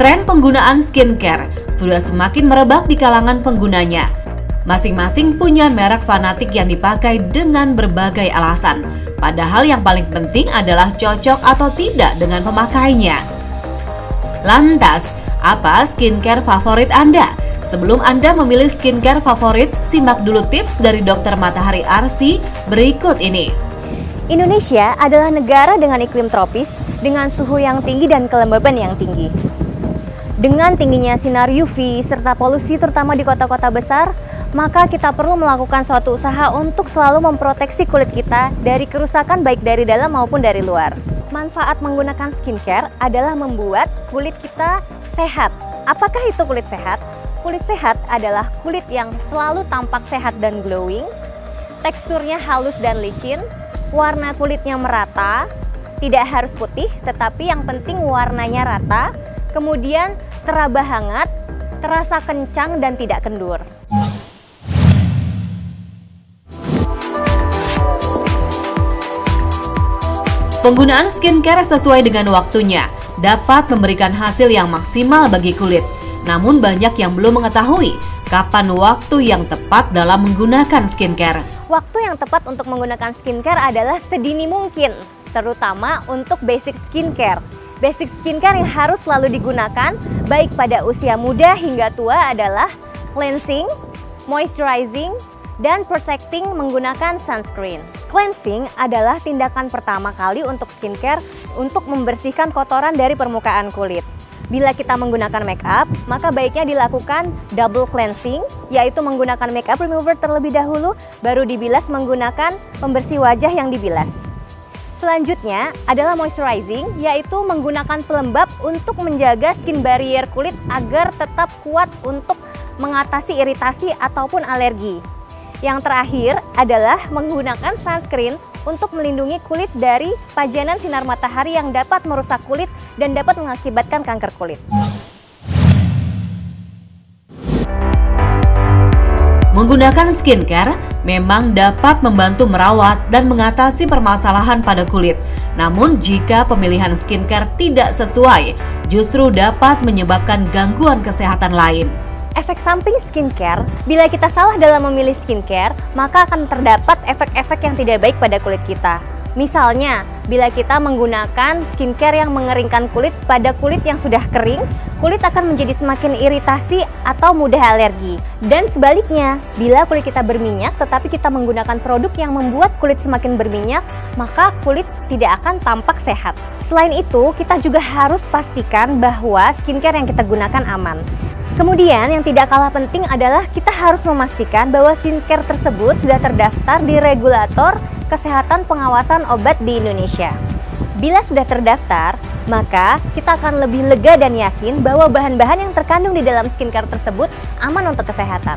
Tren penggunaan skincare sudah semakin merebak di kalangan penggunanya. Masing-masing punya merek fanatik yang dipakai dengan berbagai alasan. Padahal yang paling penting adalah cocok atau tidak dengan pemakainya. Lantas, apa skincare favorit Anda? Sebelum Anda memilih skincare favorit, simak dulu tips dari Dr. Matahari Arsy berikut ini. Indonesia adalah negara dengan iklim tropis, dengan suhu yang tinggi dan kelembaban yang tinggi. Dengan tingginya sinar UV serta polusi terutama di kota-kota besar, maka kita perlu melakukan suatu usaha untuk selalu memproteksi kulit kita dari kerusakan baik dari dalam maupun dari luar. Manfaat menggunakan skincare adalah membuat kulit kita sehat. Apakah itu kulit sehat? Kulit sehat adalah kulit yang selalu tampak sehat dan glowing, teksturnya halus dan licin, warna kulitnya merata, tidak harus putih tetapi yang penting warnanya rata, kemudian teraba hangat, terasa kencang dan tidak kendur. Penggunaan skincare sesuai dengan waktunya dapat memberikan hasil yang maksimal bagi kulit. Namun banyak yang belum mengetahui kapan waktu yang tepat dalam menggunakan skincare. Waktu yang tepat untuk menggunakan skincare adalah sedini mungkin, terutama untuk basic skincare. Basic skincare yang harus selalu digunakan baik pada usia muda hingga tua adalah cleansing, moisturizing, dan protecting menggunakan sunscreen. Cleansing adalah tindakan pertama kali untuk skincare untuk membersihkan kotoran dari permukaan kulit. Bila kita menggunakan make up, maka baiknya dilakukan double cleansing, yaitu menggunakan make up remover terlebih dahulu, baru dibilas menggunakan pembersih wajah yang dibilas. Selanjutnya adalah moisturizing, yaitu menggunakan pelembab untuk menjaga skin barrier kulit agar tetap kuat untuk mengatasi iritasi ataupun alergi. Yang terakhir adalah menggunakan sunscreen untuk melindungi kulit dari pajanan sinar matahari yang dapat merusak kulit dan dapat mengakibatkan kanker kulit. Menggunakan skincare memang dapat membantu merawat dan mengatasi permasalahan pada kulit. Namun jika pemilihan skincare tidak sesuai, justru dapat menyebabkan gangguan kesehatan lain. Efek samping skincare, bila kita salah dalam memilih skincare, maka akan terdapat efek-efek yang tidak baik pada kulit kita. Misalnya, bila kita menggunakan skincare yang mengeringkan kulit pada kulit yang sudah kering, kulit akan menjadi semakin iritasi atau mudah alergi. Dan sebaliknya, bila kulit kita berminyak tetapi kita menggunakan produk yang membuat kulit semakin berminyak, maka kulit tidak akan tampak sehat. Selain itu, kita juga harus pastikan bahwa skincare yang kita gunakan aman. Kemudian yang tidak kalah penting adalah kita harus memastikan bahwa skincare tersebut sudah terdaftar di regulator kesehatan pengawasan obat di Indonesia. Bila sudah terdaftar, maka kita akan lebih lega dan yakin bahwa bahan-bahan yang terkandung di dalam skincare tersebut aman untuk kesehatan.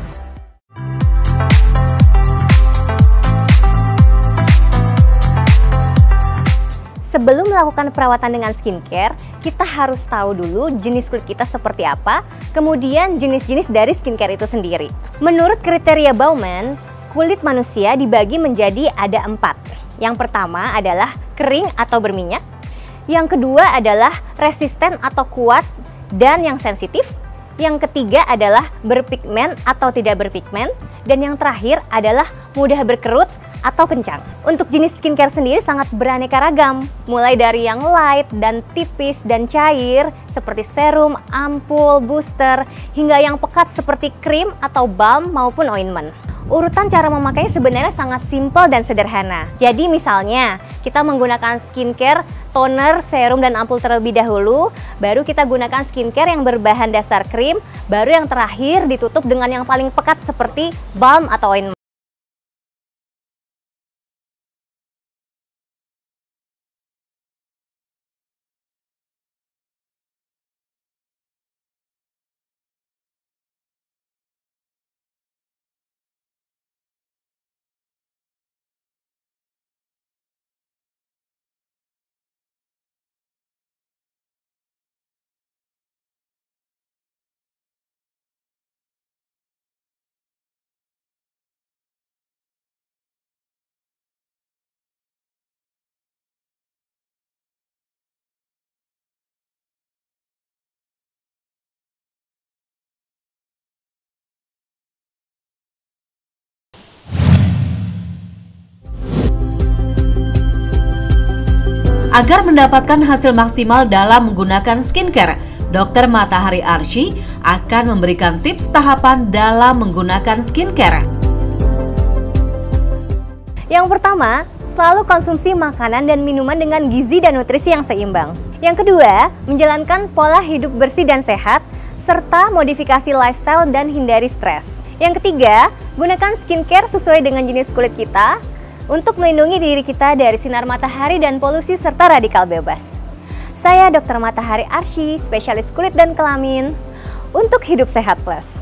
Sebelum melakukan perawatan dengan skincare, kita harus tahu dulu jenis kulit kita seperti apa, kemudian jenis-jenis dari skincare itu sendiri. Menurut kriteria Bauman, kulit manusia dibagi menjadi ada 4. Yang pertama adalah kering atau berminyak, yang kedua adalah resisten atau kuat dan yang sensitif, yang ketiga adalah berpigmen atau tidak berpigmen, dan yang terakhir adalah mudah berkerut atau kencang. Untuk jenis skincare sendiri sangat beraneka ragam, mulai dari yang light dan tipis dan cair seperti serum, ampul, booster, hingga yang pekat seperti krim atau balm maupun ointment. Urutan cara memakainya sebenarnya sangat simpel dan sederhana. Jadi misalnya kita menggunakan skincare, toner, serum, dan ampul terlebih dahulu, baru kita gunakan skincare yang berbahan dasar krim, baru yang terakhir ditutup dengan yang paling pekat seperti balm atau ointment. Agar mendapatkan hasil maksimal dalam menggunakan skincare, Dr. Matahari Arsy akan memberikan tips tahapan dalam menggunakan skincare. Yang pertama, selalu konsumsi makanan dan minuman dengan gizi dan nutrisi yang seimbang. Yang kedua, menjalankan pola hidup bersih dan sehat, serta modifikasi lifestyle dan hindari stres. Yang ketiga, gunakan skincare sesuai dengan jenis kulit kita untuk melindungi diri kita dari sinar matahari dan polusi serta radikal bebas. Saya Dr. Matahari Arsy, spesialis kulit dan kelamin, untuk Hidup Sehat Plus.